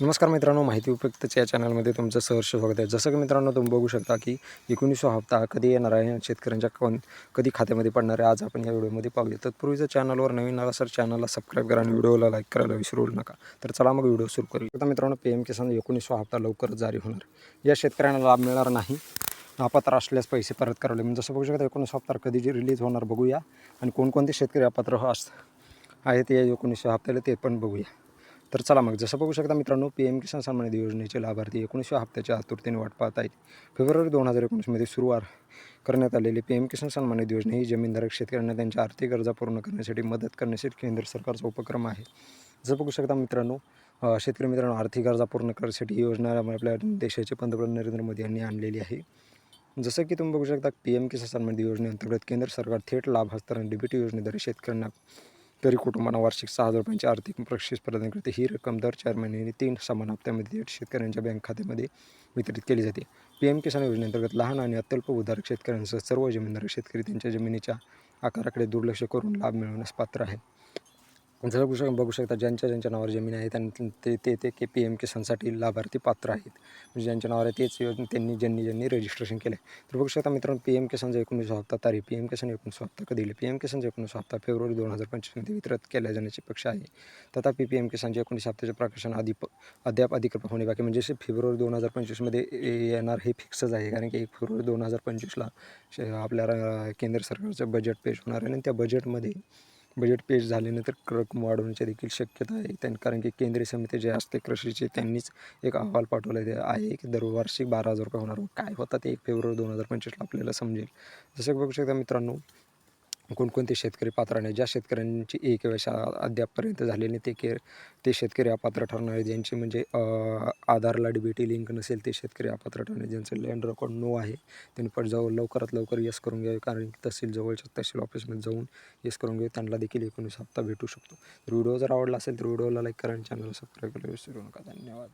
नमस्कार मित्रांनो, माहिती उपयुक्तच्या या चॅनलमध्ये तुमचं सहर्ष स्वागत आहे. जसं की मित्रांनो तुम्ही बघू शकता की 19वा हप्ता कधी येणार आहे, शेतकऱ्यांच्या कधी खात्यामध्ये पडणार आहे, आज आपण या व्हिडिओमध्ये पाहूया. तत्पूर्वी चॅनलवर नवीन आला सर चॅनलला सबस्क्राईब करा आणि व्हिडिओला लाईक करायला विसरू नका. तर चला मग व्हिडिओ सुरू करूया. आता मित्रांनो, PM किसान 19वा हप्ता लवकरच जारी होणार. या शेतकऱ्यांना लाभ मिळणार नाही, अपात्र असल्यास पैसे परत करावे. म्हणजे जसं बघू शकता 19 हप्ता कधी जी रिलीज होणार बघूया आणि कोणकोणते शेतकरी अपात्र आहेत या 19व्या हप्त्याला ते पण बघूया. तर चला मग जसं बघू शकता मित्रांनो, PM किसान सन्मान निधी योजनेचे लाभार्थी 19व्या हप्त्याच्या आतुरतेने वाट पाहत आहेत. फेब्रुवारी 2019मध्ये सुरुवात करण्यात आलेली PM किसान सन्मान निधी योजना ही जमीनधारक शेतकऱ्यांना त्यांच्या आर्थिक गरजा पूर्ण करण्यासाठी मदत करण्यासाठी केंद्र सरकारचा उपक्रम आहे. जसं बघू शकता मित्रांनो, शेतकरी मित्रांनो, आर्थिक गरजा पूर्ण करण्यासाठी ही योजना आपल्या देशाचे पंतप्रधान नरेंद्र मोदी यांनी आणलेली आहे. जसं की तुम्ही बघू शकता, PM किसान सन्मान निधी योजनेअंतर्गत केंद्र सरकार थेट लाभ हस्तांतरण डीबीटी योजनेद्वारे शेतकऱ्यांना तरी कुटुंबांना वार्षिक 6,000 रुपयांची आर्थिक बक्षीस प्रदान करते. ही रक्कम दर 4 महिन्यांनी 3 समान हप्त्यामध्ये थेट शेतकऱ्यांच्या बँक खात्यामध्ये वितरित केली जाते. PM किसान योजनेअंतर्गत लहान आणि अत्यल्प उधारक शेतकऱ्यांसह सर्व जमीनधारक शेतकरी त्यांच्या जमिनीच्या आकाराकडे दुर्लक्ष करून लाभ मिळवण्यास पात्र आहे. जर बघू शकता, ज्यांच्या नावावर जमीन आहे ते PM किसानसाठी लाभार्थी पात्र आहेत. म्हणजे ज्यांच्या नावावर आहे तेच योजना ज्यांनी रजिस्ट्रेशन केलं आहे. तर बघू शकता मित्रांनो, PM किसानचा 19 हप्ता तारीख. PM किसान 19 हप्ता कधी दिले? PM किसानचा 19 हप्ता फेब्रुवारी 2025 वितरित केला जाण्याची अपेक्षा आहे. तथापि PM किसानच्या 19 हप्त्याचे प्रकाशन अद्याप अधिकृत होणे बाकी, म्हणजे फेब्रुवारी 2025मध्ये येणार हे फिक्सच आहे. कारण की 1 फेब्रुवारी 2025ला आपल्याला केंद्र सरकारचं बजेट पेश होणार आहे आणि त्या बजेट पेश झाल्यानंतर रक्कम वाढवण्याची देखील शक्यता आहे. कारण की केंद्रीय समिती जे असते कृषीचे, त्यांनीच एक अहवाल पाठवला आहे की दरवर्षी 12,000 रुपये होणार. काय होतात ते 1 फेब्रुवारी 2025ला आपल्याला समजेल. जसं बघू शकता मित्रांनो, कोणकोणते शेतकरी पात्र नाही. ज्या शेतकऱ्यांची E-KYC अद्यापपर्यंत झालेली नाही ते शेतकरी अपात्र ठरणार आहेत. ज्यांचे म्हणजे आधारला डीबीटी लिंक नसेल ते शेतकरी अपात्र ठरणार. ज्यांचं लँड रेकॉर्ड नो आहे त्यांनी पण लवकरात लवकर यस करून घ्यावे. कारण जवळच्या तहसील ऑफिसमध्ये जाऊन यस करून घ्यावे. त्यांना देखील 19 हप्ता भेटू शकतो. तर व्हिडिओ जर आवडला असेल तर व्हिडिओला लाईक करा आणि चॅनलला सबस्क्राईब करायला विसरू नका. धन्यवाद.